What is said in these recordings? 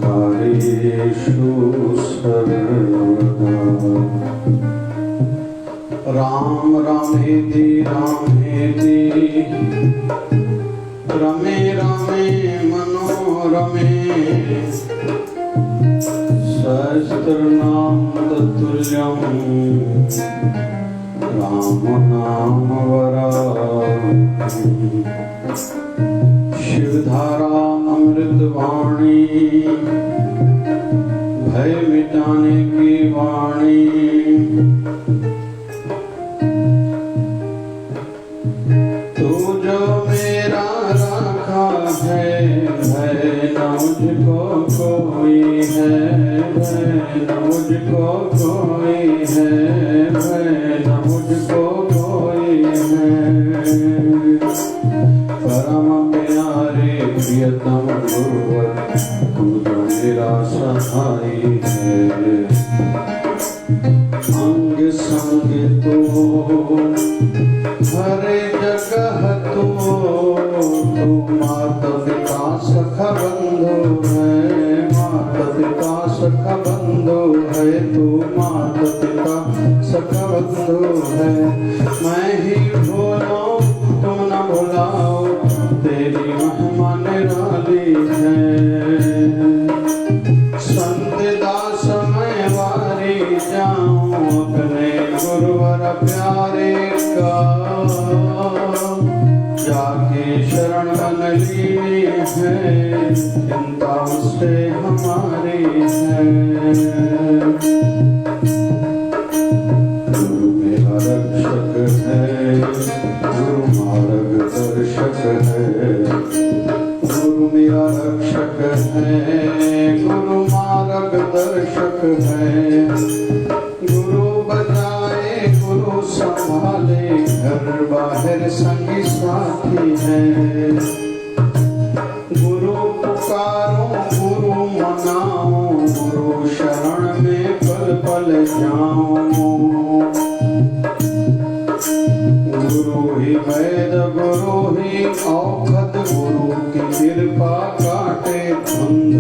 कार्येषु सर्वदा। राम रामेति रामेति रमे रामे मनोरमे सहस्रनाम तत्तुल्यं राम नाम वरानने। शिवधारा अमृतवाणी भय मिटाने की वाणी। तू जो मेरा रखा है भय न मुझको कोई है, भय न मुझको कोई है, भय न मुझको कोई है। परम प्यारे प्रियतम गुरुवर तू जो मेरा सहाय है। अंग संग तो हर जगह तो तू माता पिता सखा बंधु है, माता पिता सखा बंधु है, तू माता पिता सखा बंधु है। मैं ही भूलो तुम न भुलाओ, तेरी महिमा निराली है। संत दास मैं वारी जाऊं अपने गुरुवर प्यारे का, जाके शरण मन लीनी है, चिंता उससे हमारी है। गुरु मेरा रक्षक है, गुरु मार्ग दर्शक है। गुरु मेरा रक्षक है, गुरु मार्ग दर्शक है। गुरु बजाए गुरु संभाले, घर बाहर संगी साथी है। गुरु पुकारो गुरु मनाओ, गुरु शरण में पल पल जाऊं। गुरु ही वैद गुरु ही औखद, गुरु की कृपा काटे बंध।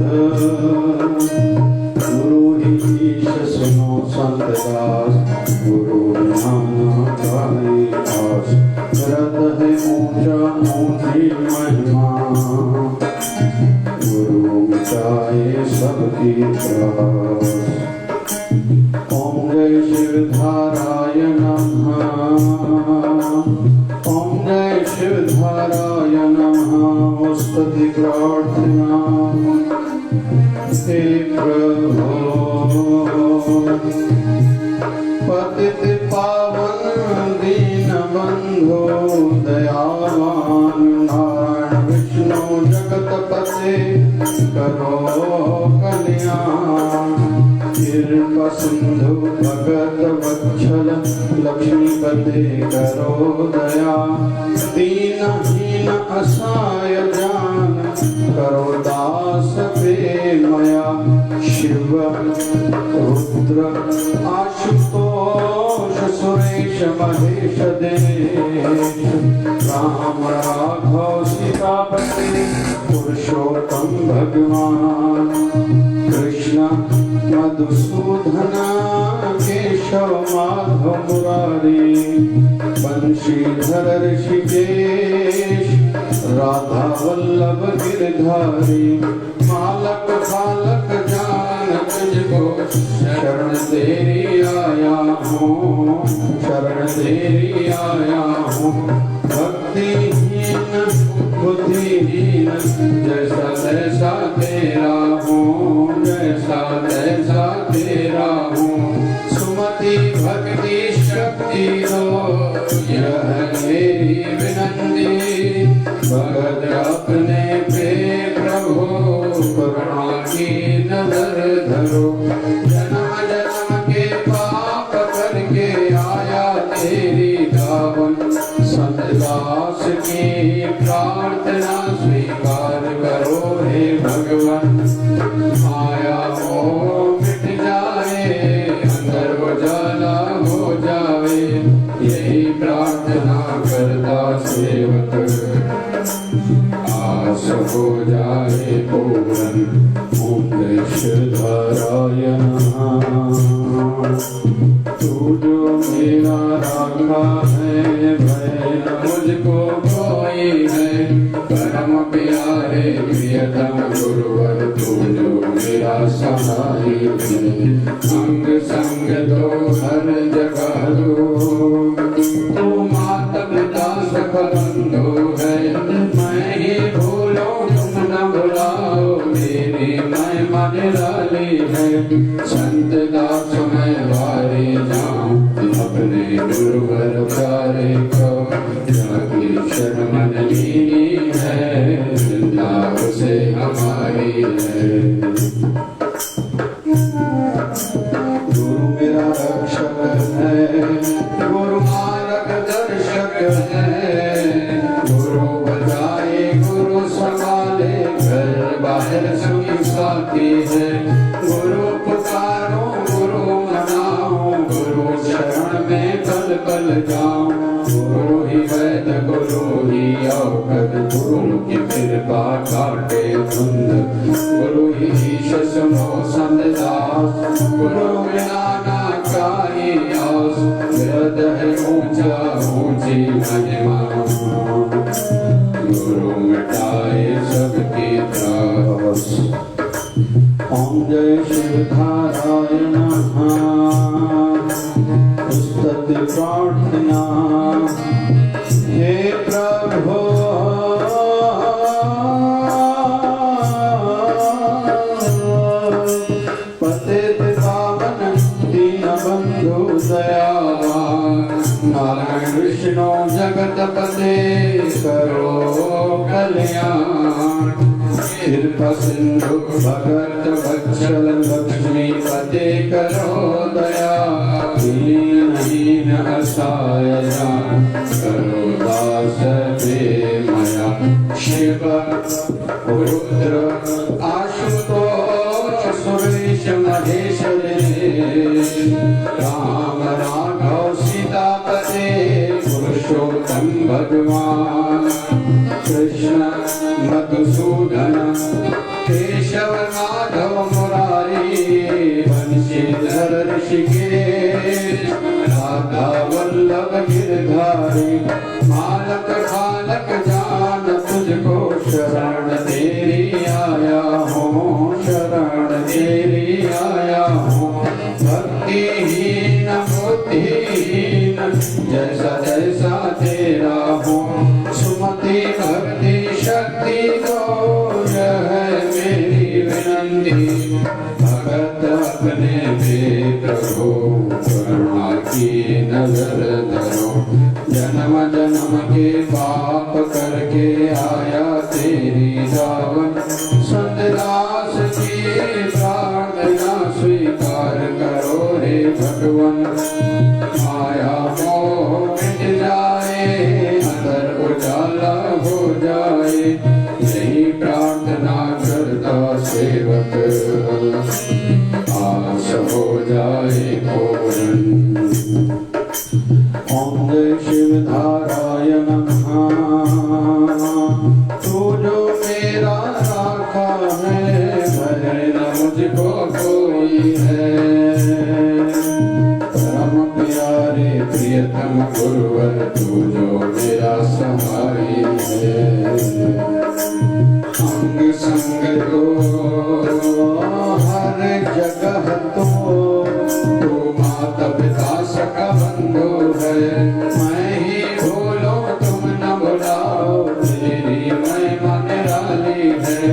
गुरु ही ईश सुनो संत दास, गुरु ध्यान गाए आस। करत है ऊंचा ऊंची महिमा, गुरु मिटाए सबकी त्रास। ओम जय शिवधाराय नमः, ओम जय शिवधाराय नमः। स्तुति प्रार्थना हे प्रभु, पतित पावन दीन बंधु दयावान नारायण विष्णु जगतपते करो कल्याण। कृपा सिंधु भगत वत्सल लक्ष्मीपते करो दया। दीनहीन असहाय जान करो दास प्रेमया। शिव रुद्र आशुतोष सुरेश महेश देश, राम राघव सीतापति पुरुषोत्तम भगवान। कृष्ण मधुसूदन केशव माधव मुरारी। बंशीधर ऋषिकेश राधा वल्लभ गिरधारी। मालक फालक जान तुझको शरण तेरी आया हूँ, शरण तेरी आया हूँ। भक्तिहीन बुद्धिहीन जैसा तैसा तेरा हूँ, जैसा तैसा तेरा हूँ। सुमति भक्ति शक्ति दो यह मेरी विनंती। भगत अपने पे प्रभु करुणा की नजर धरो। जन्म जन्म के पाप करके आया तेरी गावन। संत दास की प्रार्थना स्वीकार करो हे भगवान। माया मोह मिट जाए, अंदर उजाला हो जाए, यही प्रार्थना करता सेवक। आस हो जाए पूर्ण। ओम वेशधाराय नमः। तू जो मेरा राखा है, भय न मुझको कोई है। परम प्यारे प्रियतम गुरुवर, तू जो मेरा सहाय है। अंग संग दो हर जगह दो, तू माता पिता सखा बंधु है। मैं ही भूलो तुम न भुलाओ, मेरी मैं मन लाली है। संत दास मैं वारे जाऊं, अपने गुरुवर प्यारे को। जाकी शरण लीनी है, जिंदा उसे हमारी है। गुरु मेरा रक्षक है, गुरु मार्ग दर्शक है। गुरु बचाए गुरु संभाले, घर बाहर सुखी साथी है। गुरु पुकारो गुरु मनाओ, गुरु शरण में पल पल जाओ। गुरु ही वैद गुरु ही औषध, गुरु की कृपा काटे धुंध। गुरु ही ईश सुनो संदास, गुरु बिना ना काई आस। वृद है ऊंचा ऊंची महिमा, गुरु मिटाए सबकी त्रास। ओम जय शिवधाराय नमः। स्तुति प्रार्थना हे प्रभु, पतित पावन दीनबंधु दयावान। नारायण विष्णु जगतपते करो कल्याण। कृपा सिंधु भगत वत्सल लक्ष्मीपते करो दया। दीन असहाय करो दास प्रेमया। शिव रुद्र आशुतोष सुरेश महेश देश। राम राघव सीतापते पुरुषोत्तम भगवान। कृष्ण मधुसूदन केशव माधव मुरारी। बंशीधर ऋषिकेश राधा वल्लभ गिरधारी। मालक खालक जान तुझको शरण तेरी आया हूँ, शरण तेरी आया हूँ। भक्तिहीन बुद्धिहीन जैसा जैसा तेरा हूँ। सुमति भक्ति शक्ति दो, यह है मेरी विनंती। भगत अपने भी प्रभु, करुणा की नजर धरो। जन्म जन्म के पाप करके आया तेरी दावन। संतदास की प्रार्थना स्वीकार करो रे भगवन। माया मोह मिट जाए, अंदर उजाला हो जाए। यही प्रार्थना करता सेवक, आस हो जाए पूर्ण। ओम जय शिवधाराय नमः। तू जो मेरा राखा है, भय न मुझको कोई है। परम प्यारे प्रियतम गुरुवर, तू जो मेरा सहाय है। अंग संग दो हर जगह तू माता पिता सखा बंधु है। मैं ही भूलो तुम न भुलाओ, तेरी मैं मन लाली है।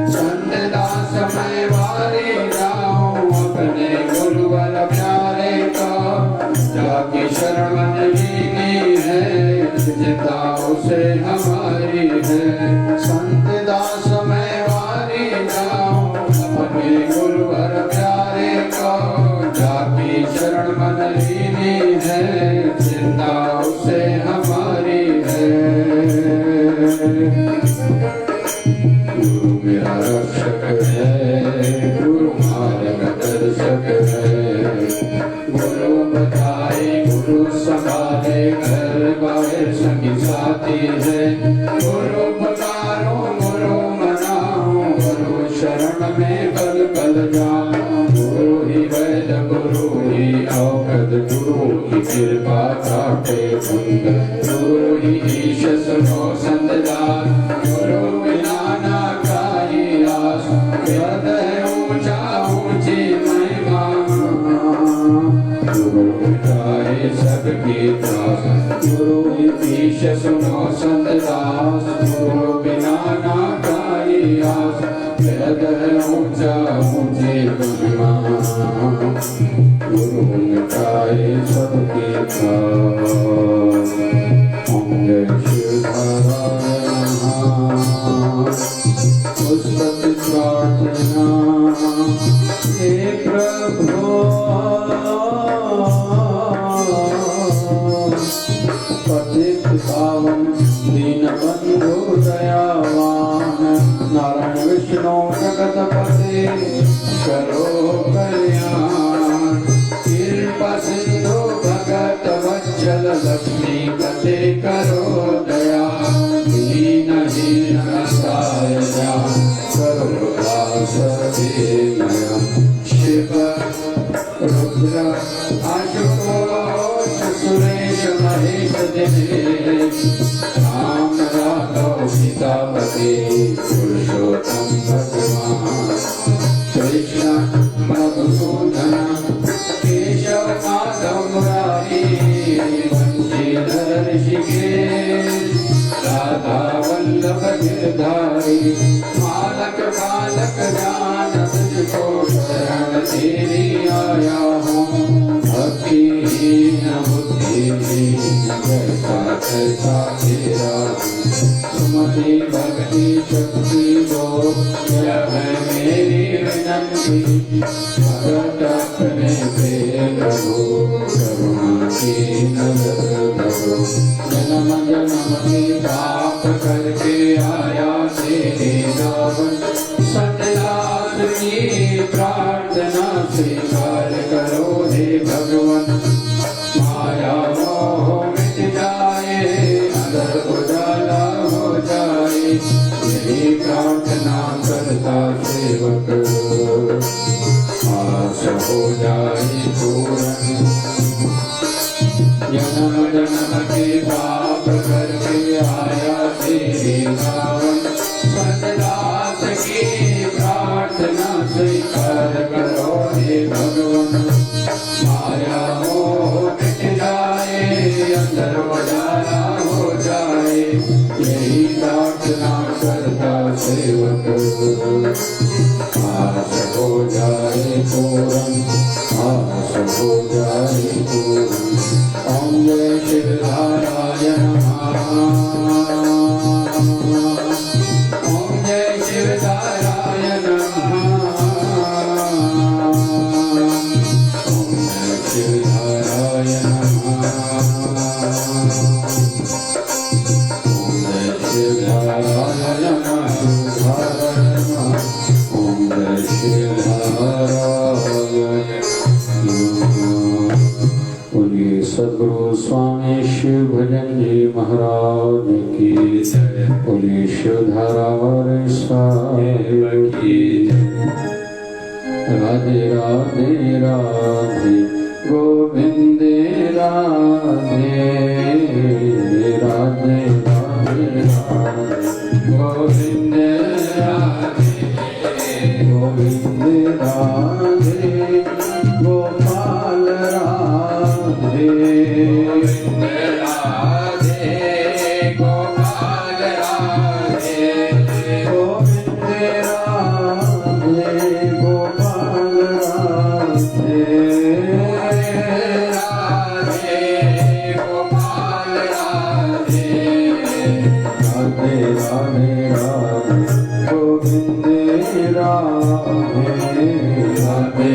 संत दास मैं वारी जाऊं, अपने गुरुवर प्यारे का। जाकी शरण लीनी है, जिता उसे हमारी है। संत दास मैं वारी जाऊं, अपने गुरुवर प्यारे कल कल जानो, गुरु ही वैद गुरु ही औषध, गुरु की कृपा काटे कुंद, गुरु ही ईश सुनो संतदास, गुरु बिना ना काई आस, वेद है ऊंचा ऊंची महिमा, गुरु मिटाए सबकी त्रास, गुरु ही ईश सुनो संतदास, गुरु बिना ना काई आस, वेद है ऊंचा ऊंची महिमा, गुरु मिटाए सबकी त्रास। ओम जय शिवधारायण पुस्तक प्रार्थना। हे प्रभु पतित पावन दीनबंधु दयावान, नारायण विष्णु जगतपते करो कल्याण, कृपा सिंधु भगत वत्सल लक्ष्मी पते करो दया, दीनहीन सहायता करो दास दीनया, शिव रुद्र आशुतोष सुरेश महेश दिनेश, राम राघव सीतापति पुरुषोत्तम भगवान, कृष्ण मधुसूदन केशव माधव मुरारी, बंशीधर ऋषिकेश राधा वल्लभ गिरधारी, बालक बालक जान तुझको शरण तेरी आया हूँ, भक्तिहीन बुद्धिहीन जैसा तैसा तेरा, सुमति भक्ति शक्ति दो यह है मेरी विनंती, भगत अपने प्रेम हो करुणा की नजर करो, जन्म जन्म के पाप करके आया तेरे दावन, सतदास की प्रार्थना स्वीकार करो हे भगवान, माया मोह मिट जाए अंदर उजाला हो जाए, यही प्रार्थना करता सेवक, आस हो जाए पूर्ण, जन्म जन्म के पाप करके आया तेरे दावन, सतदास की प्रार्थना स्वीकार करो हे भगवान, माया मोह मिट जाए अंदर उजाला हो जाए, यही प्रार्थना करता सेवक, आस हो जाए पूर्ण, आस हो जाए पूर्ण। ओम जय शिवधाराय नमः, ओम जय शिवधाराय नमः, ओम जय शिवधाराय नमः, ओम जय शिवधाराय नमः, ओम जय शिवधाराय। बोलिए सद्गुरु स्वामी शिव भजन जी महाराज की जय, बोलिए शिवधारावर साहिब की जय। राधे राधे राधे गोविंद राधे, राधे राधे राधे गोविंद राधे, गोविंद राधे गोपाल राधे, गोविंद राधे गोपाल राधे, गोविंद राधे गोपाल राधे, राधे गोपाल राधे, राधे राधे राधे गोविंद राधे, राधे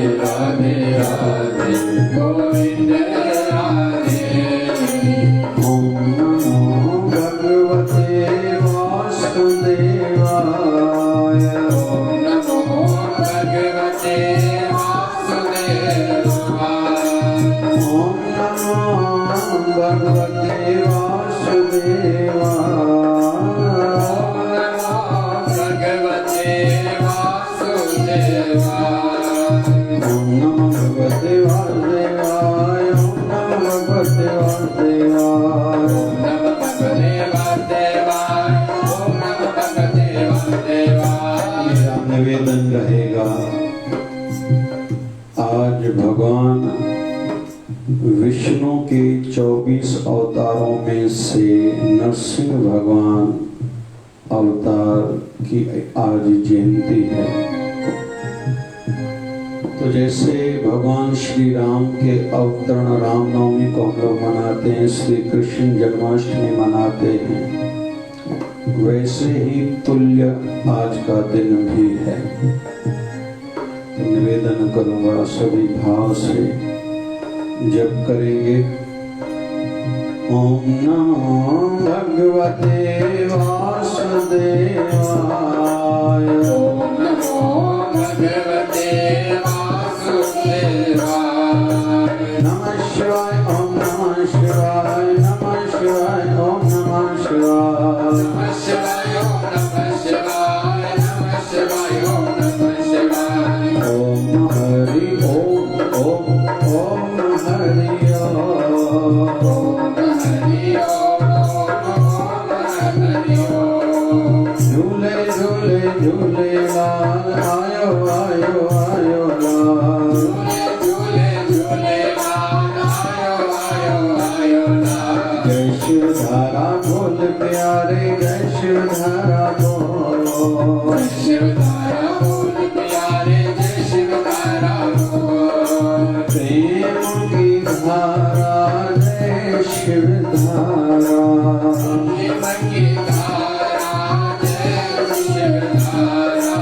आज भगवान विष्णु के 24 अवतारों में से नरसिंह भगवान अवतार की आज जयंती है। तो जैसे भगवान श्री राम के अवतरण रामनवमी को हम लोग मनाते हैं, श्री कृष्ण जन्माष्टमी मनाते हैं, वैसे ही तुल्य आज का दिन भी है। तो निवेदन करूंगा सभी भाव से जप करेंगे। ओम नमो भगवते वासुदेवाय, ओम नमो भगवते वासुदेवाय, नमः शिवाय, ओम नमः शिवाय, नमः शिवाय, ओम नमः शिवाय, नमः शिवाय, ओम नमः शिवाय, नमः शिवाय, ओम नमः शिवाय, ओम हरि ओम, ओम हरि ओम, ओम हरि ओम, ओम हरि ओम। झूले झूले झूलेलाल आयो आयो आयो लाल, झूले झूले लाल आयो आयो आयो लाल। जय शिव धारा बोल प्यारे, जय शिव धारा बोल, शिवधारा बोल प्यारे, जय शिवधारा बोल। प्रेम की धारा जय शिव धारा, प्रेम की धारा जय शिवधारा,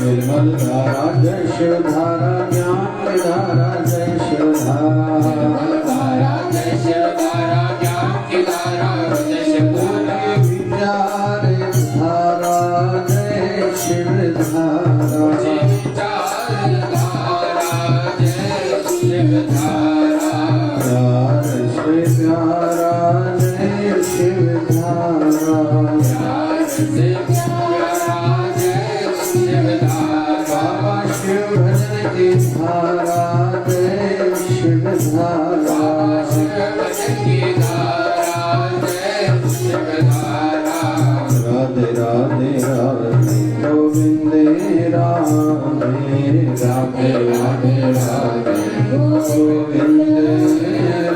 निर्मल धारा जय शिव धारा, ज्ञान की धारा जय शिव धारा, धारा जय शिवधारा, ज्ञान की धारा जय शिवधारा, विचार धारा जय शिव धारा, विचार धारा जय शिवधारा, प्यार से प्यारा जय शिव धारा, प्यार से प्यारा जय शिवधारा, बाबा शिव भजन की धारा जय शिव धारा, भजन की धारा जय शिवधारा। राधे राधे राधे गोविंदे राधे राधे राधे राधे गोविंदे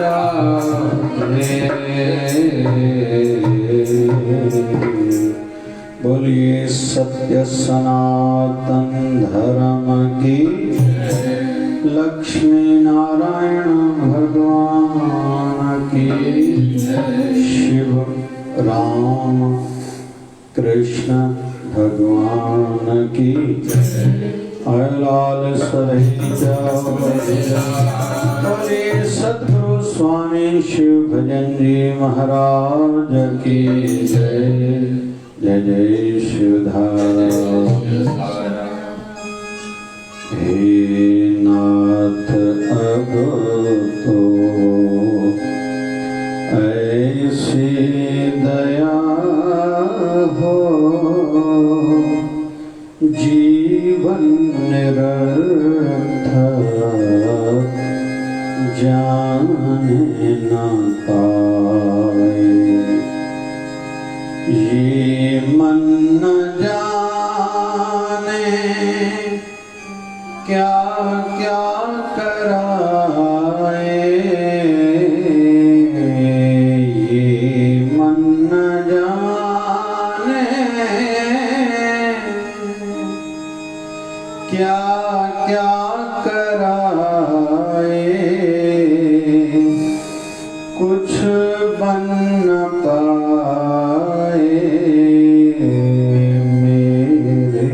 राधे। बोलिए सत्य सनातन धर्म की, लक्ष्मी नारायण भगवान की, शिव राम कृष्ण भगवान की, लाल सदैव बोले सद्गुरु स्वामी शिव भजन जी महाराज की जय। जय जय शिवधारा। हे नाथ अब तो ऐसी दया हो, जीवन निरर्थक जाने न पाए, ये मन न जाने क्या क्या कराए, ये मन न जाने क्या क्या कराए, कुछ बन न पाए मेरे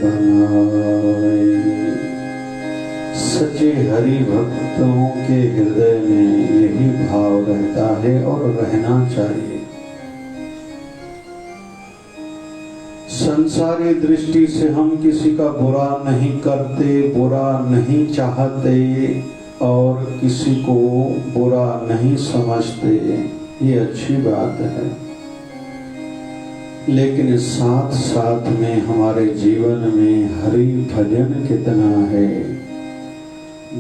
बनाए। सच्चे हरि भक्तों के हृदय में यही भाव रहता है और रहना चाहिए। संसारी दृष्टि से हम किसी का बुरा नहीं करते, बुरा नहीं चाहते और किसी को बुरा नहीं समझते, ये अच्छी बात है। लेकिन साथ साथ में हमारे जीवन में हरि भजन कितना है,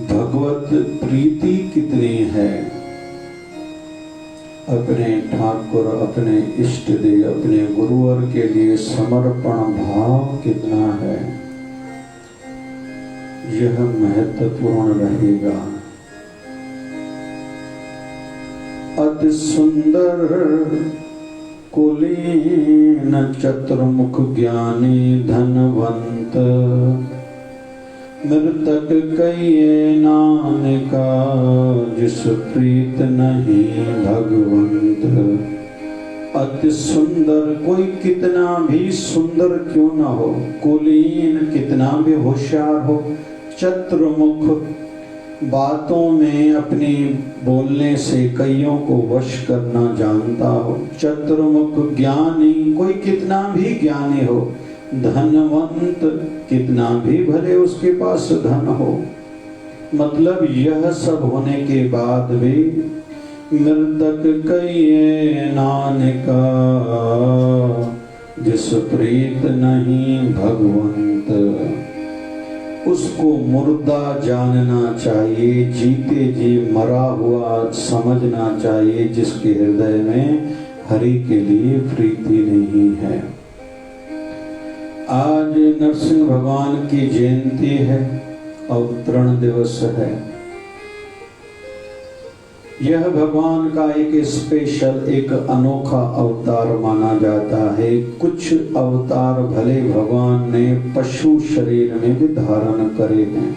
भगवत प्रीति कितनी है, अपने ठाकुर, अपने इष्ट देव, अपने गुरुवर के लिए समर्पण भाव कितना है, यह महत्वपूर्ण रहेगा। अति सुंदर कुलीन चतुर्मुख ज्ञानी धनवंत, मृतक कहिए नानका जिस प्रीत नहीं भगवंत। अति सुंदर, कोई कितना भी सुंदर क्यों ना हो, कुलीन कितना भी होशियार हो, चतुर्मुख बातों में अपनी बोलने से कईयों को वश करना जानता हो, चतुर्मुख ज्ञानी, कोई कितना भी ज्ञानी हो, धनवंत, कितना भी भले उसके पास धन हो, मतलब यह सब होने के बाद भी मृतक कहिए नानका जिस प्रीत नहीं भगवंत। उसको मुर्दा जानना चाहिए, जीते जी मरा हुआ समझना चाहिए, जिसके हृदय में हरि के लिए प्रीति नहीं है। आज नरसिंह भगवान की जयंती है, अवतरण दिवस है। यह भगवान का एक स्पेशल, एक अनोखा अवतार माना जाता है। कुछ अवतार भले भगवान ने पशु शरीर में भी धारण करे हैं,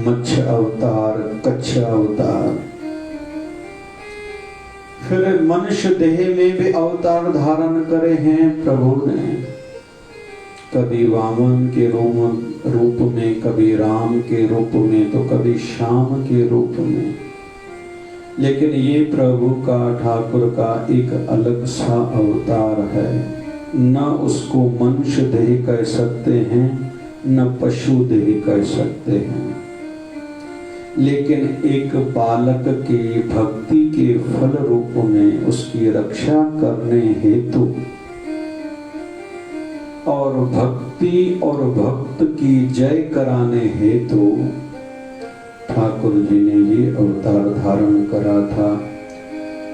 मत्स्य अवतार, कच्छ अवतार, फिर मनुष्य देह में भी अवतार धारण करे हैं प्रभु ने, कभी वामन के रूप में, कभी राम के रूप में, तो कभी श्याम के रूप में। लेकिन ये प्रभु का, ठाकुर का एक अलग सा अवतार है। न उसको मनुष्य देह कह सकते हैं, न पशु देह कह सकते हैं, लेकिन एक बालक के भक्ति के फल रूप में उसकी रक्षा करने हेतु और भक्ति और भक्त की जय कराने हेतु ठाकुर जी ने ये अवतार धारण करा था।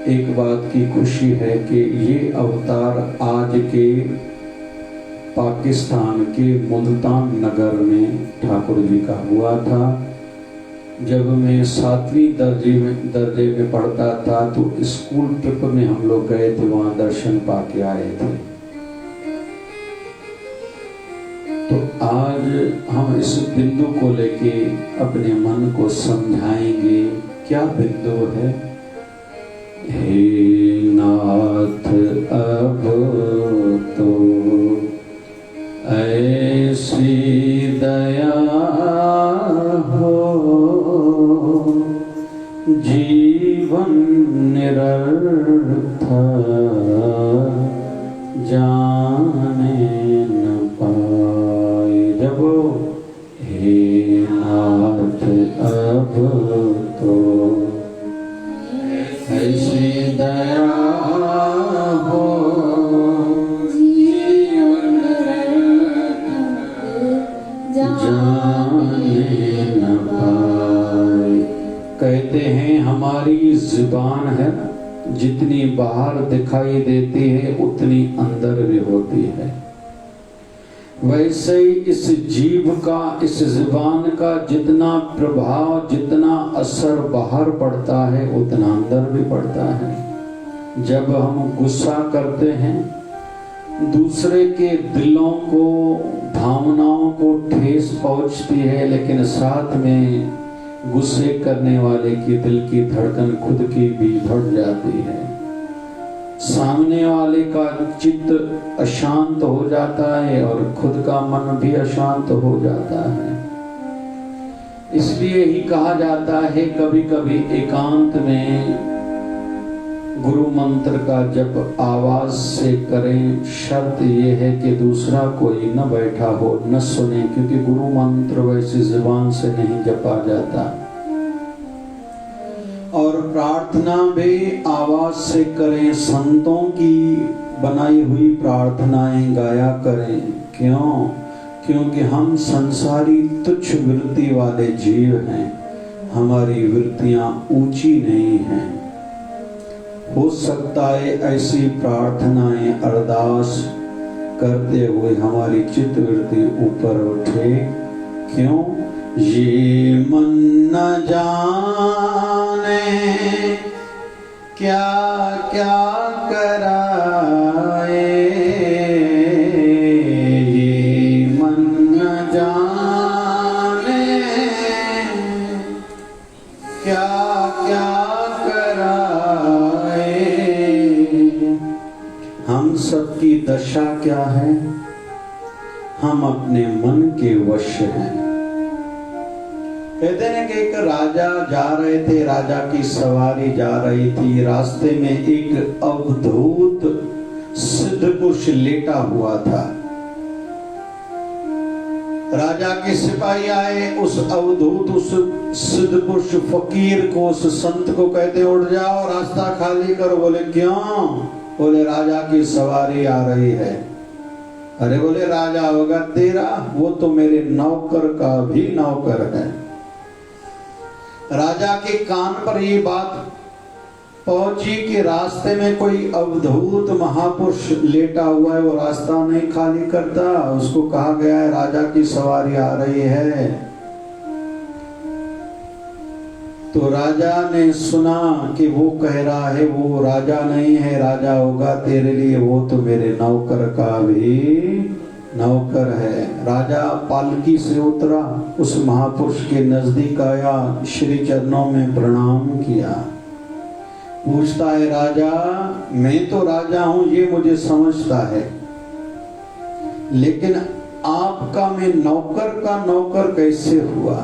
एक बात की खुशी है कि ये अवतार आज के पाकिस्तान के मुल्तान नगर में ठाकुर जी का हुआ था। जब मैं 7वीं दर्जे में पढ़ता था तो स्कूल ट्रिप में हम लोग गए थे, वहां दर्शन पाके आए थे। तो आज हम इस बिंदु को लेके अपने मन को समझाएंगे। क्या बिंदु है? हे नाथ अब तो ऐसी दया हो, जीवन निरर्थक जाने न पाए। जब हे नाथ अब तो ऐसी दया हो, जीवन जाने न पाए। कहते हैं हमारी जुबान है, जितनी बाहर दिखाई देती है उतनी अंदर भी होती है। वैसे ही इस जीव का, इस जुबान का जितना प्रभाव, जितना असर बाहर पड़ता है उतना अंदर भी पड़ता है। जब हम गुस्सा करते हैं, दूसरे के दिलों को, भावनाओं को ठेस पहुंचती है, लेकिन साथ में गुस्से करने वाले की दिल की धड़कन खुद की भी बढ़ जाती है। सामने वाले का चित्त अशांत हो जाता है और खुद का मन भी अशांत हो जाता है। इसलिए ही कहा जाता है कभी कभी एकांत में गुरु मंत्र का जप आवाज से करें। शर्त यह है कि दूसरा कोई न बैठा हो, न सुने, क्योंकि गुरु मंत्र वैसी जुबान से नहीं जपा जाता। और प्रार्थना भी आवाज से करें, संतों की बनाई हुई प्रार्थनाएं गाया करें। क्यों? क्योंकि हम संसारी तुच्छ वृत्ति वाले जीव हैं, हमारी वृत्तियां ऊंची नहीं हैं। हो सकता है ऐसी प्रार्थनाएं, अरदास करते हुए हमारी चित्त वृत्ति ऊपर उठे। क्यों? ये मन न जाने क्या क्या कराए, ये मन न जाने क्या क्या कराए। हम सबकी दशा क्या है? हम अपने मन के वश हैं। कहते हैं कि एक राजा जा रहे थे, राजा की सवारी जा रही थी, रास्ते में एक अवधूत सिद्ध पुरुष लेटा हुआ था। राजा के सिपाही आए, उस अवधूत उस सिद्ध पुरुष फकीर को, उस संत को कहते उठ जाओ, रास्ता खाली करो। बोले क्यों? बोले राजा की सवारी आ रही है। अरे बोले राजा होगा तेरा? वो तो मेरे नौकर का भी नौकर है। राजा के कान पर ये बात पहुंची कि रास्ते में कोई अवधूत महापुरुष लेटा हुआ है, वो रास्ता नहीं खाली करता। उसको कहा गया है राजा की सवारी आ रही है। तो राजा ने सुना कि वो कह रहा है वो राजा नहीं है, राजा होगा तेरे लिए, वो तो मेरे नौकर का भी नौकर है। राजा पालकी से उतरा, उस महापुरुष के नजदीक आया, श्री चरणों में प्रणाम किया। पूछता है राजा, मैं तो राजा हूं ये मुझे समझता है, लेकिन आपका मैं नौकर का नौकर कैसे हुआ?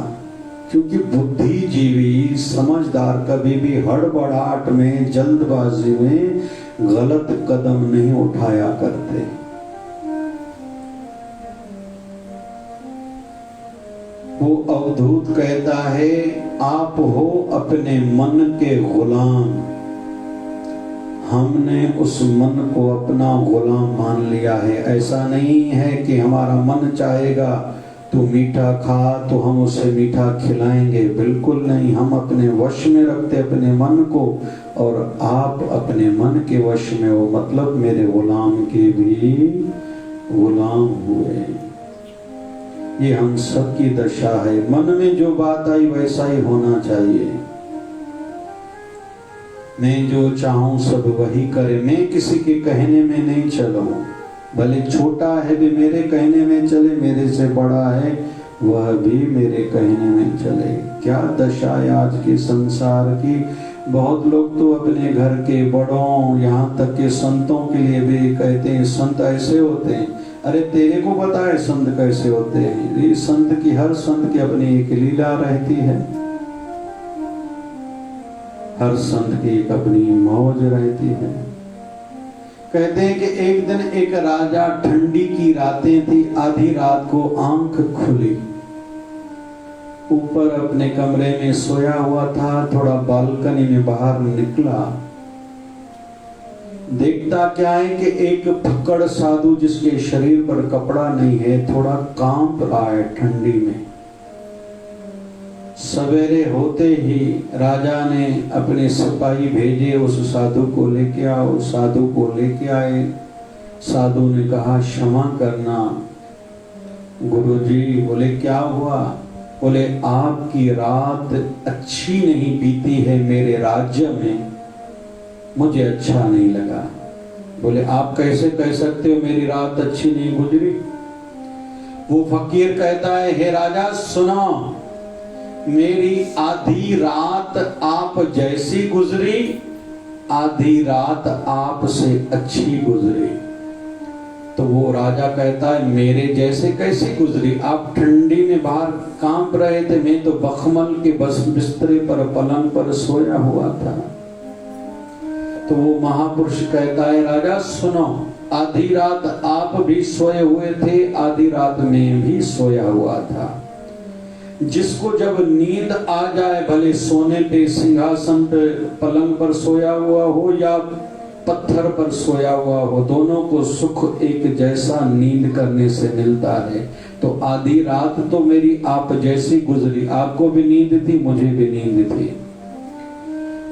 क्योंकि बुद्धिजीवी समझदार कभी भी हड़बड़ाहट में, जल्दबाजी में गलत कदम नहीं उठाया करते। वो अवधूत कहता है आप हो अपने मन के गुलाम। हमने उस मन को अपना गुलाम मान लिया है। ऐसा नहीं है कि हमारा मन चाहेगा तू मीठा खा तो हम उसे मीठा खिलाएंगे, बिल्कुल नहीं। हम अपने वश में रखते अपने मन को, और आप अपने मन के वश में हो, मतलब मेरे गुलाम के भी गुलाम हुए। ये हम सबकी दशा है। मन में जो बात आई वैसा ही होना चाहिए। मैं जो चाहूं सब वही करे, मैं किसी के कहने में नहीं चलूं। भले छोटा है भी मेरे कहने में चले, मेरे से बड़ा है वह भी मेरे कहने में चले। क्या दशा है आज के संसार की। बहुत लोग तो अपने घर के बड़ों, यहाँ तक के संतों के लिए भी कहते हैं संत ऐसे होते हैं। अरे तेरे को पता है संत कैसे होते हैं? ये संत की, हर संत की अपनी एक लीला रहती है, हर संत की एक अपनी मौज रहती है। कहते हैं कि एक दिन एक राजा, ठंडी की रातें थी, आधी रात को आंख खुली, ऊपर अपने कमरे में सोया हुआ था, थोड़ा बालकनी में बाहर निकला। देखता क्या है कि एक फक्कड़ साधु जिसके शरीर पर कपड़ा नहीं है, थोड़ा कांप रहा है ठंडी में। सवेरे होते ही राजा ने अपने सिपाही भेजे, उस साधु को लेके आओ। साधु को लेके आए। साधु ने कहा क्षमा करना गुरुजी। बोले क्या हुआ? बोले आपकी रात अच्छी नहीं बीती है मेरे राज्य में, मुझे अच्छा नहीं लगा। बोले आप कैसे कह सकते हो मेरी रात अच्छी नहीं गुजरी? वो फकीर कहता है हे राजा सुनो, मेरी आधी रात आप जैसी गुजरी, आधी रात आपसे अच्छी गुजरी। तो वो राजा कहता है मेरे जैसे कैसी गुजरी? आप ठंडी में बाहर कांप रहे थे, मैं तो बखमल के बस बिस्तरे पर, पलंग पर सोया हुआ था। तो वो महापुरुष कहता है राजा सुनो, आधी रात आप भी सोए हुए थे, आधी रात में भी सोया हुआ था। जिसको जब नींद आ जाए, भले सोने पे, सिंहासन पे, पलंग पर सोया हुआ हो या पत्थर पर सोया हुआ हो, दोनों को सुख एक जैसा नींद करने से मिलता है। तो आधी रात तो मेरी आप जैसी गुजरी, आपको भी नींद थी, मुझे भी नींद थी।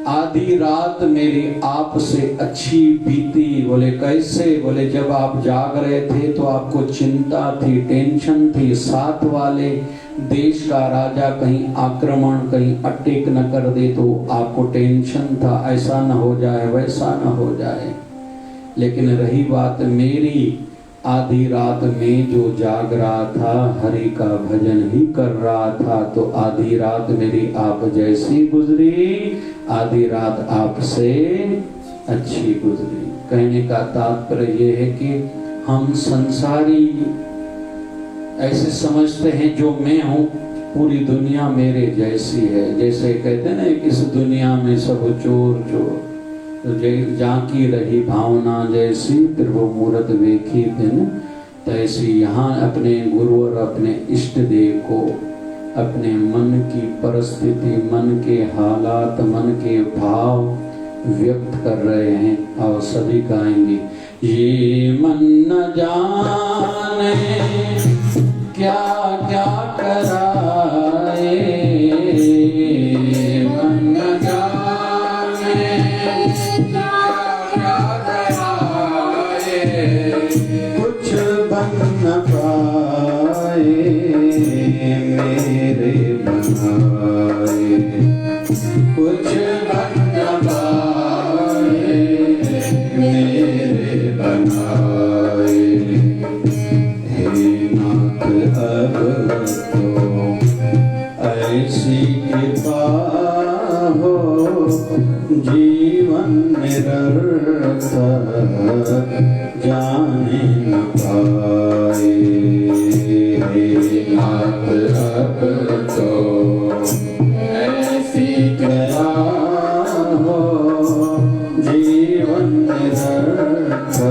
आधी रात मेरी आपसे अच्छी बीती। बोले कैसे? बोले जब आप जाग रहे थे तो आपको चिंता थी, टेंशन थी, साथ वाले देश का राजा कहीं आक्रमण, कहीं अटैक न कर दे तो आपको टेंशन था, ऐसा न हो जाए, वैसा न हो जाए। लेकिन रही बात मेरी, आधी रात में जो जाग रहा था, हरि का भजन ही कर रहा था, तो आधी रात मेरी आप जैसी गुजरी, आधी रात आपसे अच्छी गुजरी। कहने का तात्पर्य यह है कि हम संसारी ऐसे समझते हैं जो मैं हूँ पूरी दुनिया मेरे जैसी है। जैसे कहते हैं ना, इस दुनिया में सब चोर चोर, तो जाकी रही भावना जैसी, फिर वो मूरत देखी दिन तैसी। यहाँ अपने गुरु और अपने इष्ट देव को अपने मन की परिस्थिति, मन के हालात, मन के भाव व्यक्त कर रहे हैं। और सभी गाएंगे, ये मन न जाने क्या क्या कराए, मन न जाने क्या क्या कराए, कुछ बन न पाए मेरे बनाए, कुछ बन न पाए मेरे बनाए। अब तो ऐसी कृपा हो, जीवन निरर्थक जाने न पाए। नाथ अब तो ऐसी कृपा हो, जीवन निरर्थक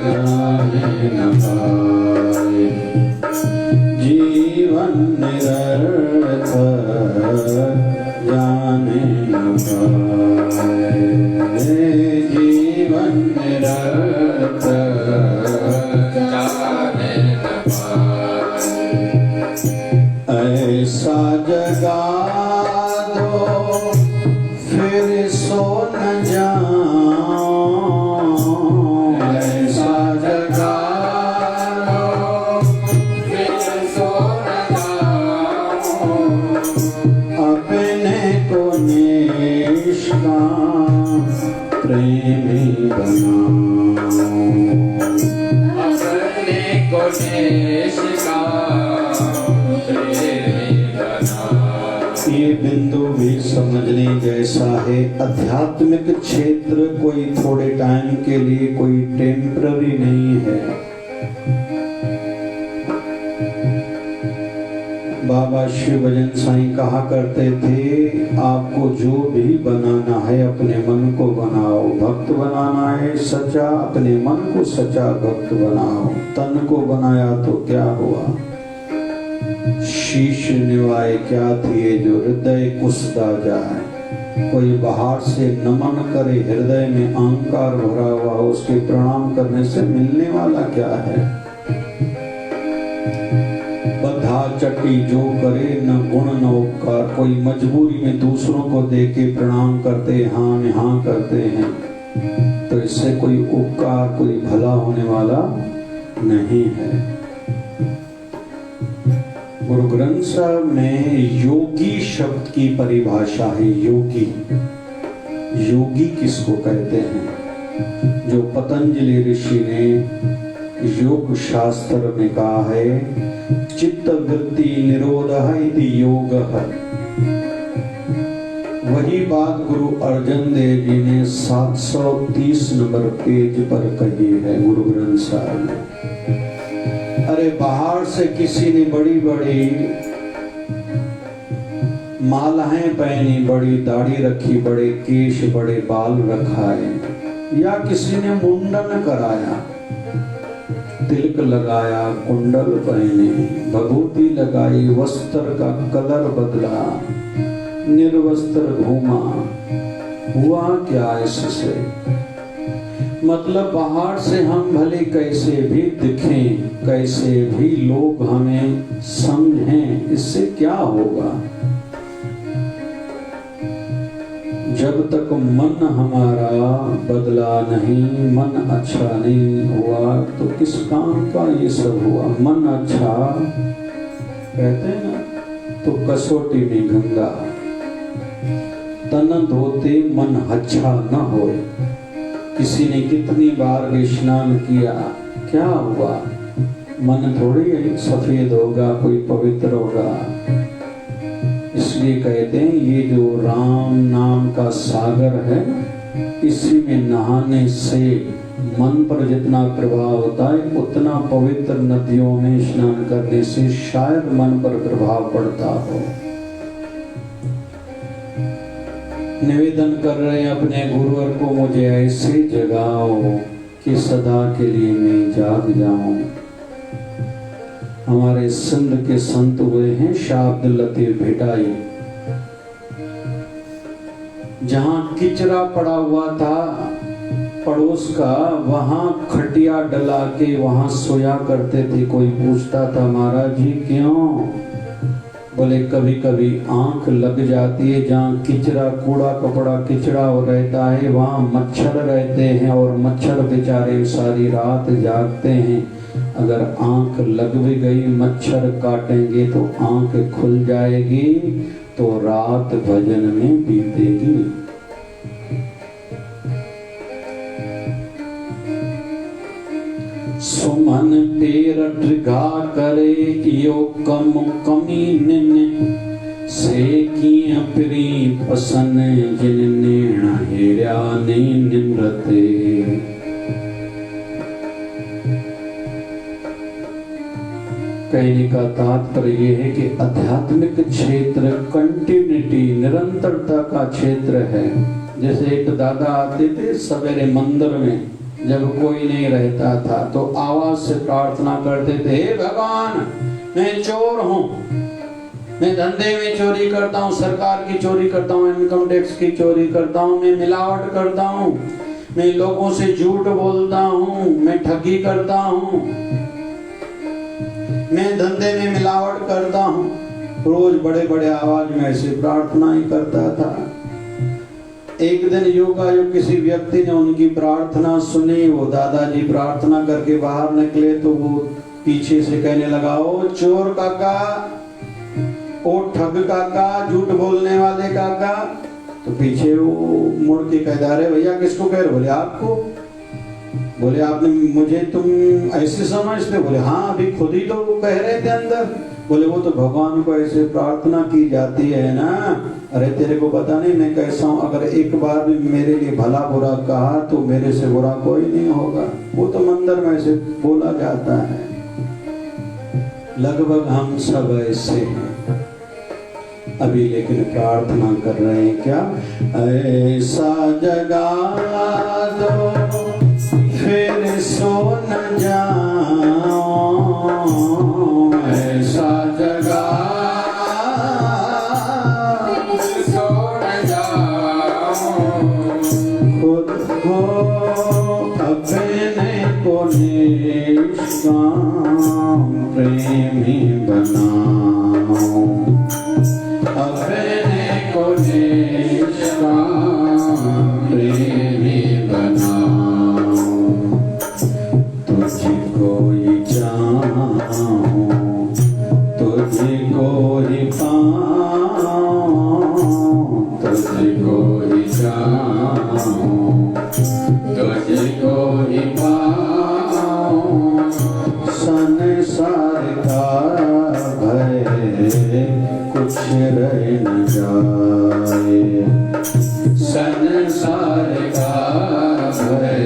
जाने न पाए, जीवन निरर्थक जाने न पाए, जीवन निरर्थक जाने न पाए। ऐसा जगा दो फिर सो न जाऊं, ऐसा जगा प्रेमी बनाओ, अपने को निष्काम प्रेमी बनाओ। ये बिंदु भी समझने जैसा है। आध्यात्मिक क्षेत्र कोई थोड़े टाइम के लिए, कोई टेम्पररी नहीं है। बाबा शिव भजन साईं कहा करते थे, आपको जो भी बनाना है अपने मन को बनाओ। भक्त बनाना है सच्चा, अपने मन को सच्चा भक्त बनाओ। तन को बनाया तो क्या हुआ, शीश निवाए क्या थिए जो हृदय कुसदा जाए। कोई बाहर से नमन करे, हृदय में अहंकार भरा हुआ, उसके प्रणाम करने से मिलने वाला क्या है। बधा चट्टी जो करे न गुण न उपकार। कोई मजबूरी में दूसरों को देके प्रणाम करते, हाँ में हाँ करते हैं, तो इससे कोई उपकार, कोई भला होने वाला नहीं है। गुरु ग्रंथ साहब में योगी शब्द की परिभाषा है। योगी, योगी किसको कहते हैं? जो पतंजलि ऋषि ने योग शास्त्र में कहा है, चित्त वृत्ति निरोधः इति योगः। वही बात गुरु अर्जन देव जी ने 730 नंबर पेज पर कही है गुरु ग्रंथ साहब में। अरे बाहर से किसी ने बड़ी बड़ी मालाएं पहनी, बड़ी दाढ़ी रखी, बड़े केश, बड़े बाल रखाए, या किसी ने मुंडन कराया, तिलक लगाया, कुंडल पहने, भभूति लगाई, वस्त्र का कलर बदला, निर्वस्त्र घूमा, हुआ क्या इससे? मतलब बाहर से हम भले कैसे भी दिखें, कैसे भी लोग हमें समझें, इससे क्या होगा? जब तक मन हमारा बदला नहीं, मन अच्छा नहीं हुआ, तो किस काम का ये सब हुआ? मन अच्छा कहते हैं ना, तो कसौटी में गंगा, तन धोते मन अच्छा न होए। किसी ने कितनी बार भी स्नान किया, क्या हुआ? मन थोड़ी सफेद होगा, कोई पवित्र होगा। इसलिए कहते हैं ये जो राम नाम का सागर है, इसी में नहाने से मन पर जितना प्रभाव होता है, उतना पवित्र नदियों में स्नान करने से शायद मन पर प्रभाव पड़ता हो। निवेदन कर रहे हैं अपने गुरुवर को, मुझे ऐसे जगाओ कि सदा के लिए मैं जाग जाऊं। हमारे सिंध के संत हुए हैं शाह अब्दुल लतीफ भिटाई। जहां किचरा पड़ा हुआ था पड़ोस का, वहां खटिया डला के वहां सोया करते थे। कोई पूछता था, महाराज जी क्यों? बोले कभी कभी आंख लग जाती है, जहाँ किचरा कूड़ा कपड़ा किचड़ा रहता है वहाँ मच्छर रहते हैं, और मच्छर बेचारे सारी रात जागते हैं। अगर आंख लग भी गई, मच्छर काटेंगे तो आंख खुल जाएगी, तो रात भजन में बीतेगी। सुमन पेरट गा करे यो कम कमीन से किया प्री पसन जिन नेण हेरा ने निमरते। कहने का तात्पर्य यह है कि आध्यात्मिक क्षेत्र कंटिन्यूटी, निरंतरता का क्षेत्र है। जैसे एक दादा आते थे सवेरे मंदिर में, जब कोई नहीं रहता था तो आवाज से प्रार्थना करते थे, हे भगवान मैं चोर हूँ, मैं धंधे में चोरी करता हूँ, सरकार की चोरी करता हूँ, इनकम टैक्स की चोरी करता हूँ, मैं मिलावट करता हूँ, मैं लोगों से झूठ बोलता हूँ, मैं ठगी करता हूँ, मैं धंधे में मिलावट करता हूँ। रोज बड़े बड़े आवाज में ऐसे प्रार्थना ही करता था। एक दिन योगायोग किसी व्यक्ति ने उनकी प्रार्थना सुनी। वो दादाजी प्रार्थना करके बाहर निकले तो वो पीछे से कहने लगा, ओ चोर काका, ओ ठग काका, झूठ बोलने वाले काका। तो पीछे वो मुड़ के कहता, अरे भैया किसको कह रहे? बोले आपको। बोले आपने मुझे तुम ऐसे समझते? बोले हाँ, अभी खुद ही तो कह रहे थे अंदर। बोले वो तो भगवान को ऐसे प्रार्थना की जाती है ना। अरे तेरे को पता नहीं मैं कैसा हूँ, अगर एक बार भी मेरे लिए भला बुरा कहा तो मेरे से बुरा कोई नहीं होगा। वो तो मंदिर में ऐसे बोला जाता है। लगभग हम सब ऐसे हैं अभी, लेकिन प्रार्थना कर रहे हैं क्या? ऐसा जगा दो फिर सो न जाओ, ऐसा जगा सो न जाओ, खुद को अपने को निष्काम प्रेमी बनाओ, अपने को निष्काम प्रेमी बनाओ। तुझको ही चाहूं, तुझको ही पाऊं, तुझको ही चाहूं, तुझको ही पाऊं। संसार का भय कुछ रह न जाए, संसार का भय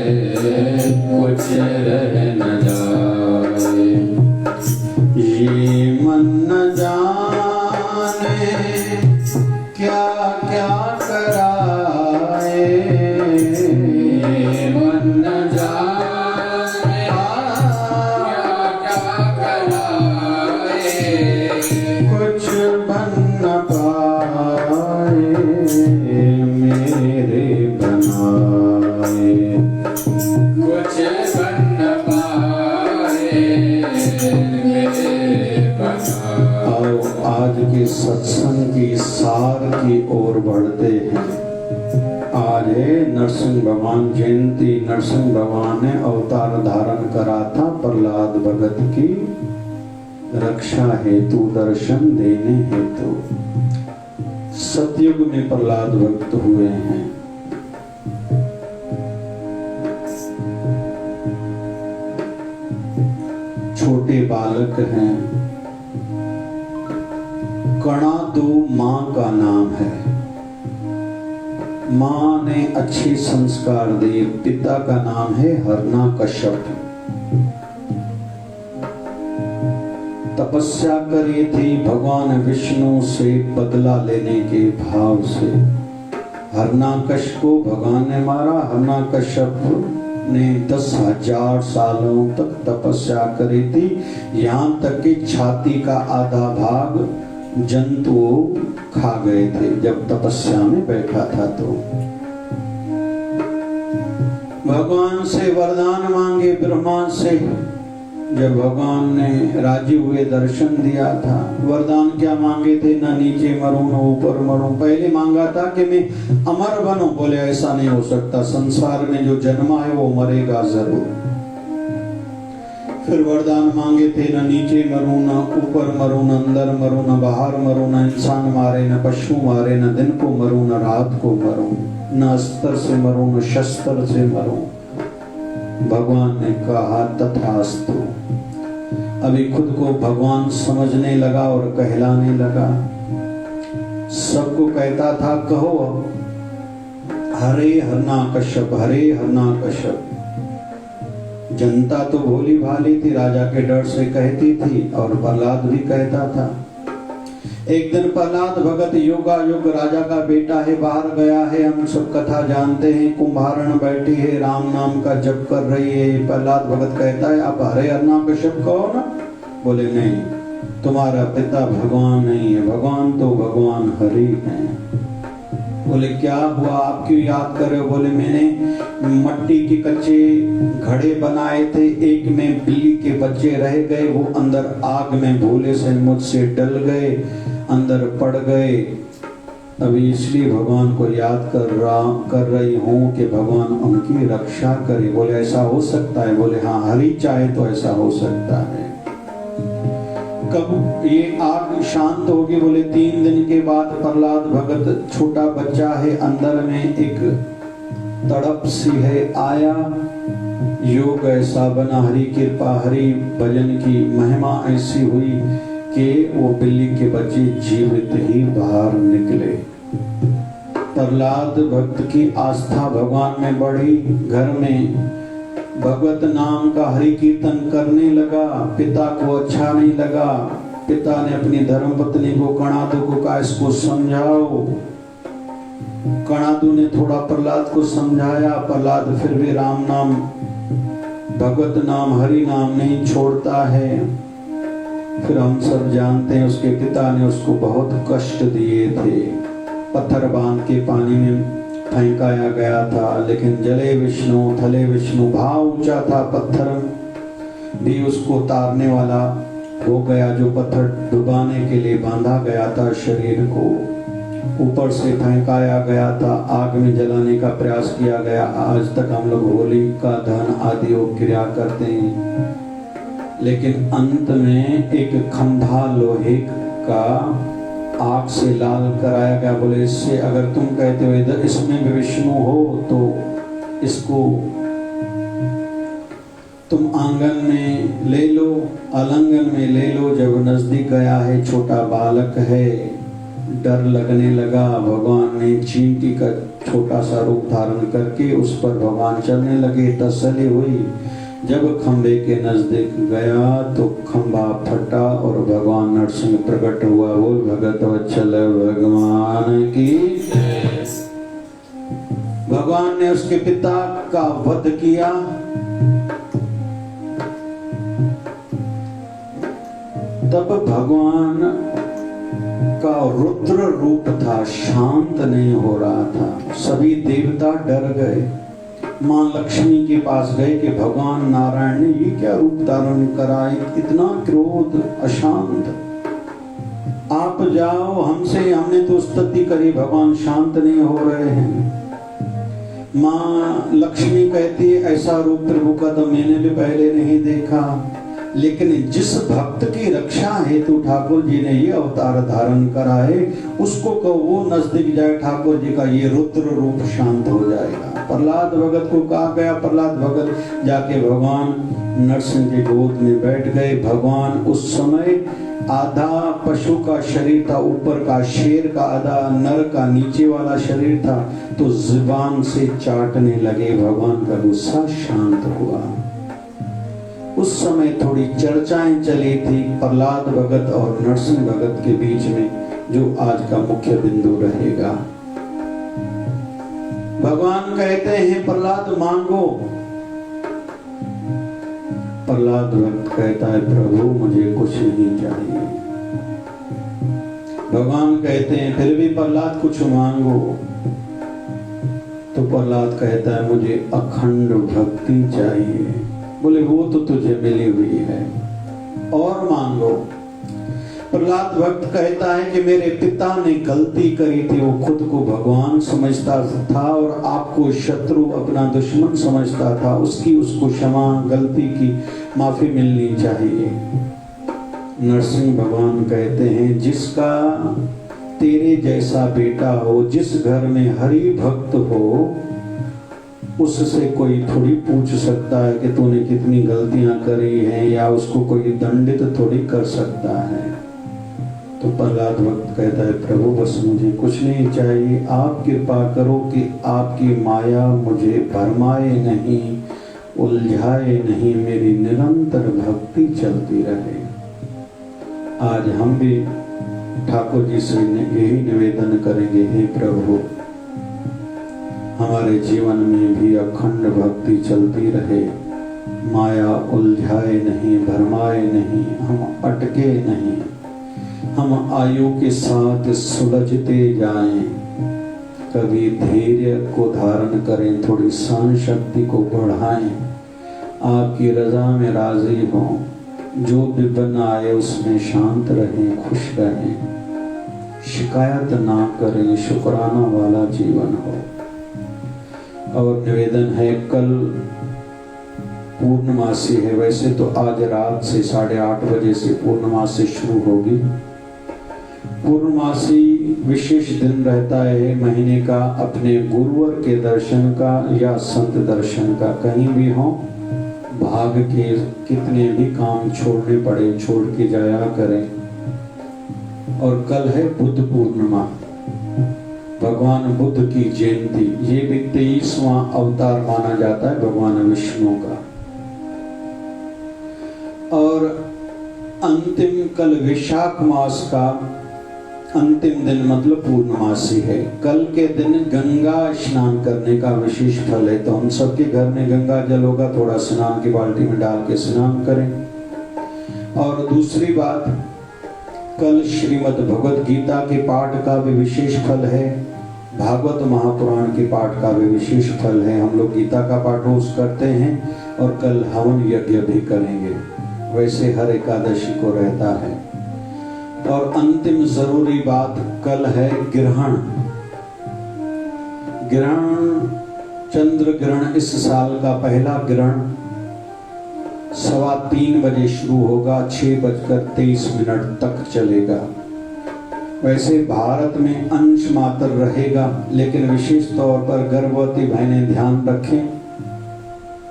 कुछ रह न जाए। ये मन न जाने क्या क्या कराए, मन न जाने क्या क्या कराए, कुछ बन न पाए मेरे बनाए, कुछ बन न पाए मेरे बनाए। आओ आज के सत्संग की सार की ओर बढ़ते हैं। आज है नरसिंह भगवान जयंती। नरसिंह भगवान ने अवतार धारण करा था प्रहलाद भगत की रक्षा हेतु दर्शन देने हेतु सतयुग में प्रहलाद भक्त हुए हैं। छोटे बालक हैं। कणादु मां का नाम है। मां ने अच्छे संस्कार दिए। पिता का नाम है हिरण्यकश्यप। तपस्या करी थी भगवान विष्णु से बदला लेने के भाव से। हिरण्यकश्यप को भगवान ने मारा। हिरण्यकश्यप ने 10,000 सालों तक तपस्या करी थी, यहाँ तक कि छाती का आधा भाग जंतु खा गए थे जब तपस्या में बैठा था। तो भगवान से वरदान मांगे ब्रह्मा से। जब भगवान ने राजी हुए दर्शन दिया था, वरदान क्या मांगे थे? न नीचे मरूं न ऊपर मरूं। पहले मांगा था कि मैं अमर बनूं। बोले ऐसा नहीं हो सकता, संसार में जो जन्मा है वो मरेगा जरूर। फिर वरदान मांगे थे न नीचे मरूं न ऊपर मरूं न अंदर मरूं न बाहर मरूं, न इंसान मारे न पशु मारे, न दिन को मरूं न रात को मरूं, न अस्त्र से मरूं न शस्त्र से मरूं। भगवान ने कहा तथास्तु। अभी खुद को भगवान समझने लगा और कहलाने लगा। सबको कहता था कहो हरे हिरण्यकश्यप, हरे हिरण्यकश्यप। जनता तो भोली भाली थी, राजा के डर से कहती थी और प्रहलाद भी कहता था। एक दिन प्रहलाद भगत योगायोग राजा का बेटा है, बाहर गया है। हम सब कथा जानते हैं। कुंभारण बैठी है, राम नाम का जप कर रही है। प्रहलाद भगत कहता है आप हरे हिरण्यकश्यप कहो ना। बोले नहीं, तुम्हारा पिता भगवान नहीं है, भगवान तो भगवान हरि हैं। बोले क्या हुआ, आप क्यों याद कर रहे हो? बोले मैंने मट्टी के कच्चे घड़े बनाए थे, एक में बिल्ली के बच्चे रह गए, वो अंदर आग में भूले से मुझसे डल गए, अंदर पड़ गए। अभी इसलिए भगवान को याद कर रही हूँ कि भगवान उनकी रक्षा करे। बोले ऐसा हो सकता है? बोले हाँ, हरि चाहे तो ऐसा हो सकता है। कब ये आग शांत होगी? बोले 3 दिन के बाद। प्रहलाद भगत छोटा बच्चा है, अंदर में एक तड़प सी है, आया। योग ऐसा बना, हरि कृपा, हरि भजन की महिमा ऐसी हुई कि वो बिल्ली के बच्चे जीवित ही बाहर निकले। प्रहलाद भक्त की आस्था भगवान में बढ़ी। घर में भगवत नाम का हरि कीर्तन करने लगा। पिता को अच्छा नहीं लगा। पिता ने अपनी धर्मपत्नी को कणादु को कहा इसको समझाओ। कणादु ने थोड़ा प्रहलाद को समझाया। प्रहलाद फिर भी राम नाम, भगवत नाम, हरि नाम नहीं छोड़ता है। फिर हम सब जानते हैं उसके पिता ने उसको बहुत कष्ट दिए थे। पत्थर बांध के पानी में फेंकाया गया था, लेकिन जले विष्णु थले विष्णु, भाव ऊंचा था। पत्थर भी उसको तारने वाला हो गया। जो पत्थर डुबाने के लिए बांधा गया था शरीर को, ऊपर से फेंकाया गया था। आग में जलाने का प्रयास किया गया। आज तक हम लोग होली का दहन आदि क्रिया करते हैं, लेकिन अंत में एक खंभा लोहे का आग से लाल कराया गया। बोले इससे अगर तुम कहते हो इधर इसमें भी विष्णु हो तो इसको तुम आंगन में ले लो, आलंगन में ले लो। जब नजदीक गया है, छोटा बालक है, डर लगने लगा। भगवान ने चींटी का छोटा सा रूप धारण करके उस पर भगवान चलने लगे। तसल्ली हुई। जब खंबे के नजदीक गया तो खंबा फटा और भगवान नरसिंह प्रकट हुआ। बोल भगत वत्सल भगवान की। भगवान ने उसके पिता का वध किया। तब भगवान का रुद्र रूप था, शांत नहीं हो रहा था। सभी देवता डर गए। मां लक्ष्मी के पास गए कि भगवान नारायण ने ये क्या रूप धारण कराए, इतना क्रोध, अशांत। आप जाओ हमसे, हमने तो स्तुति करी, भगवान शांत नहीं हो रहे हैं। मां लक्ष्मी कहती है ऐसा रूप प्रभु का तो मैंने भी पहले नहीं देखा। लेकिन जिस भक्त की रक्षा हेतु ठाकुर जी ने ये अवतार धारण करा है, उसको कहो वो नजदीक जाए ठाकुर जी का, ये रुद्र रूप शांत हो जाएगा। प्रहलाद भगत को कहा गया, प्रहलाद भगत जाके भगवान नरसिंह की गोद में बैठ गए। भगवान उस समय आधा पशु का शरीर था, ऊपर का शेर का, आधा नर का नीचे वाला शरीर था, तो जुबान से चाटने लगे। भगवान का गुस्सा शांत हुआ। उस समय थोड़ी चर्चाएं चली थी प्रहलाद भगत और नरसिंह भगत के बीच में, जो आज का मुख्य बिंदु रहेगा। भगवान कहते हैं प्रहलाद मांगो। प्रहलाद भक्त कहता है प्रभु मुझे कुछ नहीं चाहिए। भगवान कहते हैं फिर भी प्रहलाद कुछ मांगो। तो प्रहलाद कहता है मुझे अखंड भक्ति चाहिए। बोले वो तो तुझे मिली हुई है, और मांगो। प्रहलाद भक्त कहता है कि मेरे पिता ने गलती करी थी, वो खुद को भगवान समझता था और आपको शत्रु अपना दुश्मन समझता था, उसको क्षमा, गलती की माफी मिलनी चाहिए। नरसिंह भगवान कहते हैं जिसका तेरे जैसा बेटा हो, जिस घर में हरि भक्त हो, उससे कोई थोड़ी पूछ सकता है कि तूने कितनी गलतियां करी हैं, या उसको कोई दंडित थोड़ी कर सकता है। तो प्रहलाद भक्त कहता है प्रभु बस मुझे कुछ नहीं चाहिए, आप कृपा करो कि आपकी माया मुझे भरमाए नहीं, उलझाए नहीं, मेरी निरंतर भक्ति चलती रहे। आज हम भी ठाकुर जी से यही निवेदन करेंगे, हे प्रभु हमारे जीवन में भी अखंड भक्ति चलती रहे, माया उलझाए नहीं, भरमाए नहीं, हम अटके नहीं, हम आयु के साथ सुलझते जाएं, कभी धैर्य को धारण करें, थोड़ी सहन शक्ति को बढ़ाएं, आपकी रजा में राजी हों, जो विपन्न आए उसमें शांत रहें, खुश रहें, शिकायत ना करें, शुक्राना वाला जीवन हो। और निवेदन है कल पूर्णमासी है, वैसे तो आज रात से 8:30 बजे से पूर्णमासी शुरू होगी। पूर्णमासी विशेष दिन रहता है महीने का, अपने गुरुवर के दर्शन का या संत दर्शन का, कहीं भी हो भाग के कितने भी काम छोड़ने पड़े छोड़ के जाया करें। और कल है बुद्ध पूर्णिमा, भगवान बुद्ध की जयंती। ये भी 23वां अवतार माना जाता है भगवान विष्णु का। और अंतिम कल वैशाख मास का अंतिम दिन मतलब पूर्णमासी है। कल के दिन गंगा स्नान करने का विशेष फल है, तो हम सबके घर में गंगा जल होगा, थोड़ा स्नान की बाल्टी में डाल के स्नान करें। और दूसरी बात, कल श्रीमद् भगवद गीता के पाठ का भी विशेष फल है, भागवत महापुराण के पाठ का भी विशेष फल है। हम लोग गीता का पाठ रोज करते हैं और कल हवन यज्ञ भी करेंगे, वैसे हर एकादशी को रहता है। और अंतिम जरूरी बात कल है ग्रहण। ग्रहण, चंद्र ग्रहण इस साल का पहला ग्रहण 3:15 बजे शुरू होगा, 6:23 तक चलेगा। वैसे भारत में अंश मात्र रहेगा, लेकिन विशेष तौर पर गर्भवती बहनें ध्यान रखें,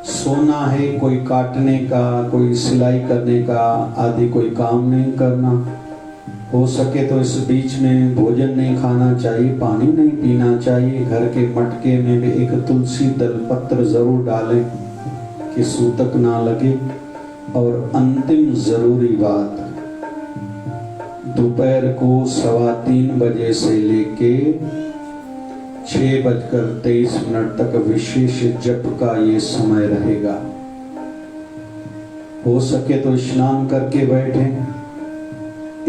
सोना है, कोई काटने का, कोई सिलाई करने का आदि कोई काम नहीं करना। हो सके तो इस बीच में भोजन नहीं खाना चाहिए, पानी नहीं पीना चाहिए। घर के मटके में भी एक तुलसी दल पत्र जरूर डालें कि सूतक ना लगे। और अंतिम जरूरी बात, दोपहर को 3:15 बजे से लेके 6:23 तक विशेष जप का ये समय रहेगा। हो सके तो स्नान करके बैठें।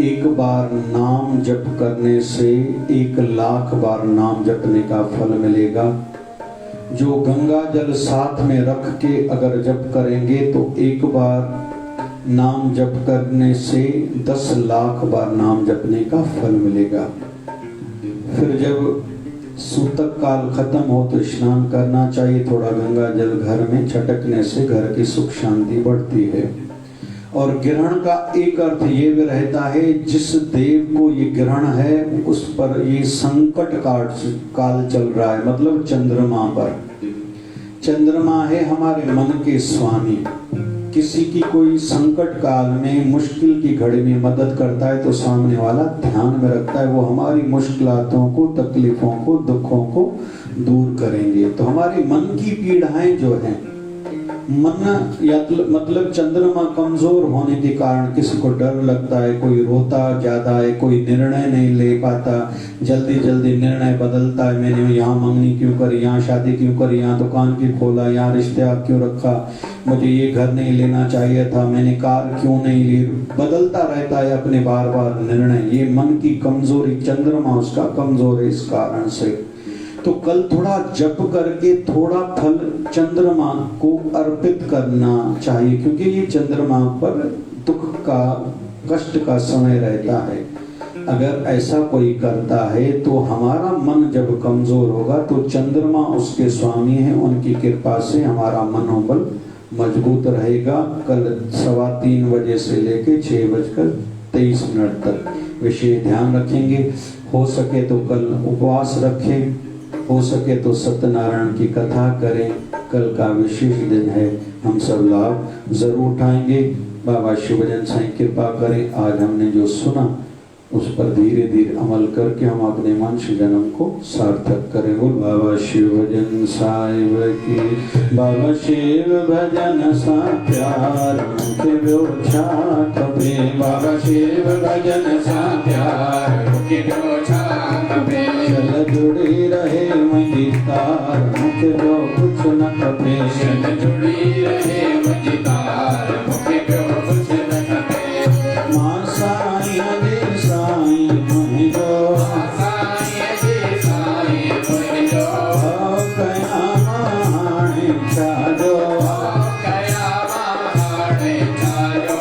एक बार नाम जप करने से 1,00,000 बार नाम जपने का फल मिलेगा। जो गंगा जल साथ में रख के अगर जप करेंगे तो एक बार नाम जप करने से 10,00,000 बार नाम जपने का फल मिलेगा। फिर जब सूतक काल खत्म हो तो स्नान करना चाहिए, थोड़ा गंगा जल घर में छटकने से घर की सुख शांति बढ़ती है। और ग्रहण का एक अर्थ ये भी रहता है, जिस देव को ये ग्रहण है उस पर ये संकट काल चल रहा है, मतलब चंद्रमा पर। चंद्रमा है हमारे मन के स्वामी। किसी की कोई संकट काल में, मुश्किल की घड़ी में मदद करता है तो सामने वाला ध्यान में रखता है, वो हमारी मुश्किलातों को, तकलीफों को, दुखों को दूर करेंगे। तो हमारी मन की पीड़ाएं जो हैं, मन या मतलब चंद्रमा कमजोर होने के कारण किसी को डर लगता है, कोई रोता ज्यादा है, कोई निर्णय नहीं ले पाता, जल्दी जल्दी निर्णय बदलता है। मैंने यहाँ मंगनी क्यों करी, यहाँ शादी क्यों करी, यहाँ दुकान क्यों खोला, यहाँ रिश्ते क्यों रखा, मुझे ये घर नहीं लेना चाहिए था, मैंने कार क्यों नहीं ली, बदलता रहता है अपने बार बार निर्णय। ये मन की कमजोरी, चंद्रमा उसका कमजोर है इस कारण से। तो कल थोड़ा जप करके थोड़ा फल चंद्रमा को अर्पित करना चाहिए, क्योंकि ये चंद्रमा पर दुख का, कष्ट का समय रहता है। अगर ऐसा कोई करता है तो हमारा मन जब कमजोर होगा तो चंद्रमा उसके स्वामी हैं, उनकी कृपा से हमारा मनोबल मजबूत रहेगा। कल 3:15 बजे से लेके 6:23 तक विशेष ध्यान रखेंगे। हो सके तो कल उपवास रखें, हो सके तो सत्यनारायण की कथा करें। कल का विशेष दिन है, हम सब लाभ जरूर उठाएंगे। बाबा शिवभजन साईं कृपा करें, आज हमने जो सुना उस पर धीरे धीरे अमल करके हम अपने मनुष्य जन्म को सार्थक करें। बोल बाबा शिवभजन साहिब की। बाबा शिव भजन सा प्यार मुझे ब्योछा कबे, बाबा शिव भजन सा प्यार मुझे ब्योछा कबे, चल जुड़ी रहे मुझी तार मुझे जो कुछ न कबे, चल जुड़ी रहे मुझी तार मुझे जो कुछ न कबे। मां साईं जी साईं मुझे जो, साईं जी साईं मुझे जो, कया माने छाजो, कया माने छाजो,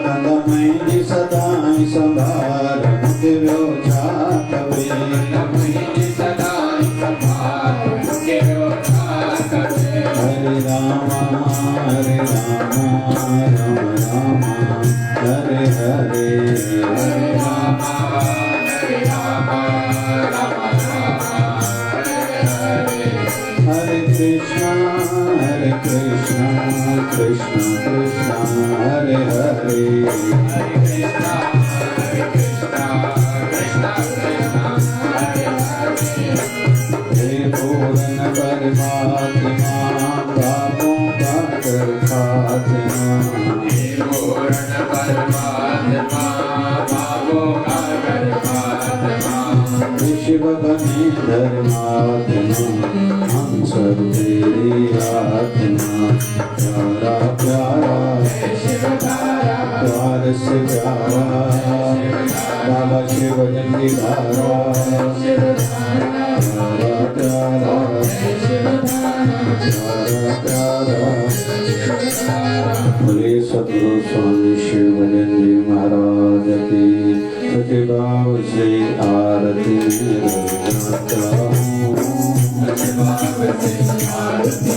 कदम जी सदाई संभाल मुझे ब्योछा कबे, कदम जी सदाई संभाल मुझे ब्योछा कबे। हरे रामा राम राम हरे हरे, हरे रामा राम राम हरे हरे, हरे कृष्णा कृष्ण कृष्ण हरे हरे, हरे कृष्णा कृष्ण कृष्ण हरे हरे। हे पूर्ण परमात्मा पापों का कर खात्मा, हे पूर्ण परमात्मा पापों का कर खात्मा, शिव बने धर्मात्मा हम सब तेरी आत्मा। प्यारा प्यारा शिव धारा, प्यार से प्यारा बाबा शिव भजन की धारा, प्यारा प्यारा प्यारा प्यारा। बोले सतगुरु स्वामी शिव भजन जी महाराज की सच्चे भाव से आरती गाता हूँ, सच्चे भाव से आरती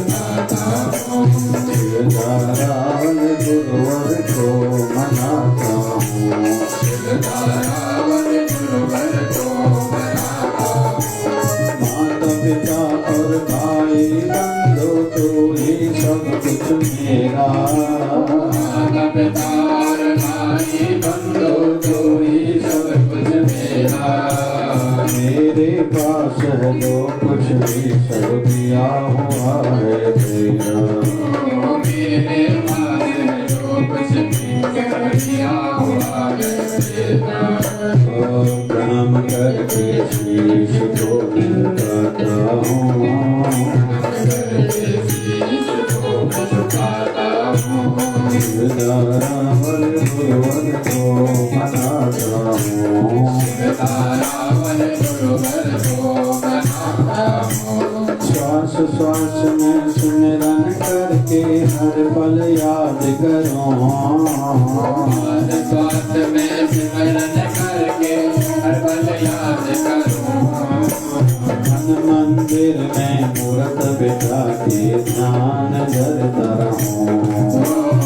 गाता हूँ। शिवधारावन गुरुवर को मनाता हूँ, शिवधारावन गुरुवर को मनाता हूँ। माता पिता और भाई बंधु तू ही सब कुछ मेरा, माता पिता और भाई बंधु तू ही सब कुछ मेरा। मेरे पास है जो कुछ भी सब दिया हुआ है तेरा, मेरे पास है जो कुछ भी सब दिया हुआ है तेरा। प्रणाम करके शीश को झुकाता हूँ, शिवधारावन गुरुवर को मनाता हूँ, शिवधारावन गुरुवर को मनाता हूँ। श्वास श्वास में सुमिरन करके हर पल याद करो, श्वास में सिमरन करके हर पल याद करो। मन मंदिर में मूरत बिठा के ध्यान धरता रहूं,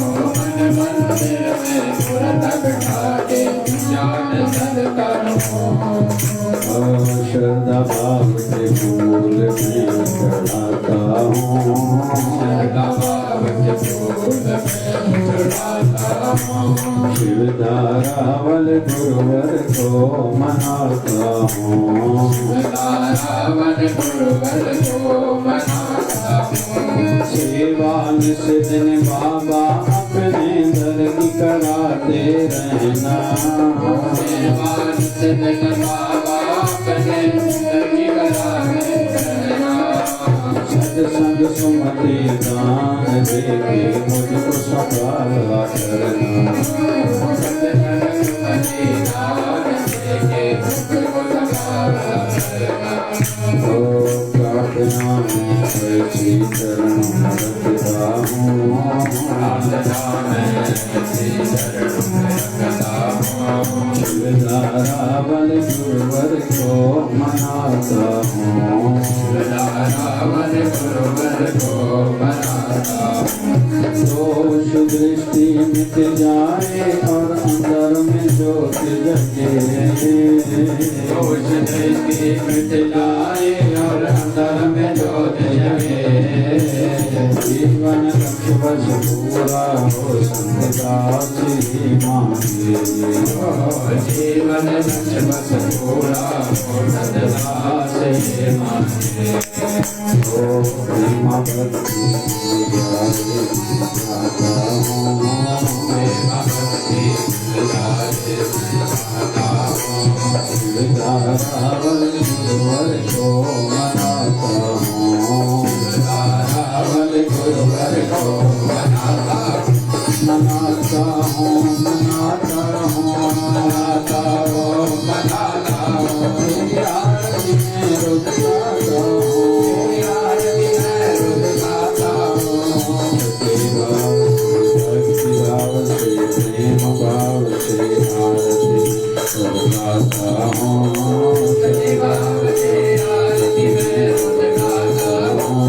श्रद्धा भाव के फूल में चढ़ाता हूँ, शिव धारावल गुरुवर को मनाता हूँ, सेवा निस्दिन बाबा अपने दर की कराते रहना, सत्संग सुमति दान देके मुझको सफल करना, प्रार्थना में ऐसी चरण रखता हूँ, धारावल गुरुवर को मनाता हूँ, दोष दृष्टि मिट जाए और अंदर में ज्योत जगे, दोष दृष्टि मिट जाए और अंदर में ज्योत जगे, जीवन लक्ष्य बस पूरा हो संतदास ही मांगे, जीवन लक्ष्य बस पूरा हो संतदास ही मांगे, ओ प्रेम भक्ति धारावल गुरुवर को मनाता हूँ, धारावल गुरुवर को मनाता हूँ, मनाता हूँ, मनाता हूँ, मनाता हूँ, तेरी आरती में रुक जाता हूँ, तेरी आरती में रुक जाता हूँ, भक्ति भाव से प्रेम भाव से आरती गाता हूँ, तेरी भाव से आरती में रुक गाता हूँ,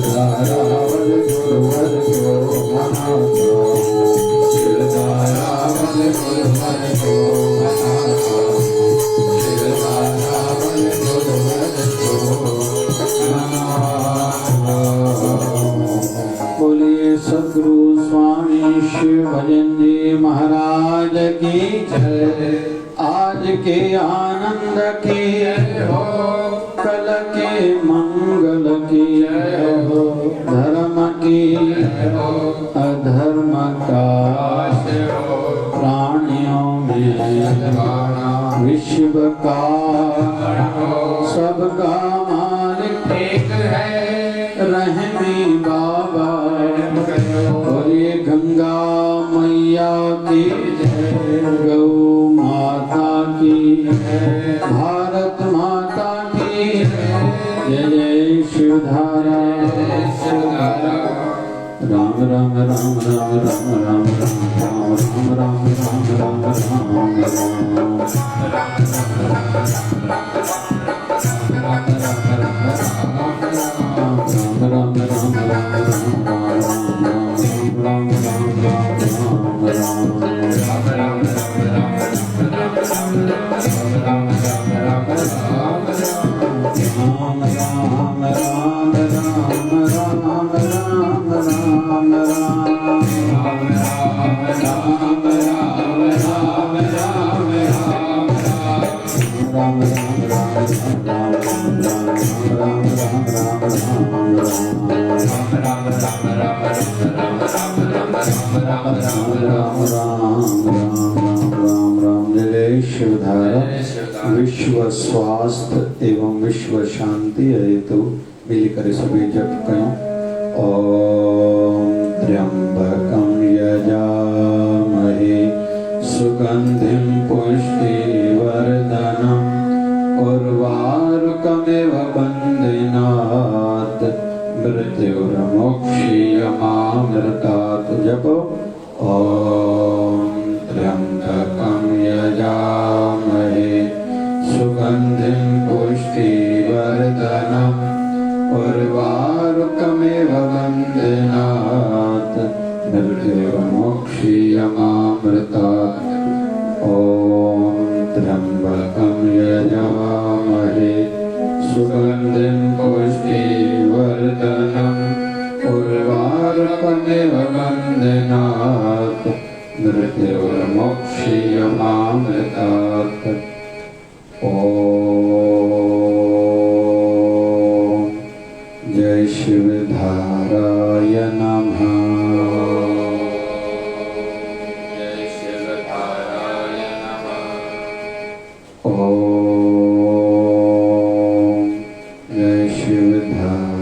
धारावल गुरुवर को मनाता हूँ, धारावल गुरुवर को मनाता हूँ, धारावल गुरुवर को मनाता हूँ। बोलिए सद्गुरु स्वामी शिव भजन जी महाराज की जय। आज के आनंद की हो, कल के मंगल की हो, धर्म की हो, अधर्म का प्राणियों में विश्व का सबका मालिक एक है, रहमी बाबा। और ये गंगा मैया की गौ माता की, भारत माता की जय जय शिवधारा। राम राम राम राम राम राम राम राम राम राम राम विश्व स्वास्थ्य एवं विश्व शांति हेतु मिलकर सभी जप करें। ओम त्र्यंबकं यजामहे सुगंधिं पुष्टिवर्धनम् उर्वारुकमिव बन्धनात् मृत्युर्मोक्षीयमामृतात्। जपो ओम त्र्यंबकं यजामहे सुगंधिं पुष्टिवर्धनम् उर्वारुकमिव बन्धनात् मृत्युर्मोक्षीयमामृतात्। त्र्यम्बकं यजामहे सुगन्धिं पुष्टिवर्धनम् उर्वारुकमिव बन्धनात् मृत्युर्मोक्षीयमामृतात् ॐ जय शिवधाराय नमः। जय शिवधाराय नमः। ॐ जय शिवधाराय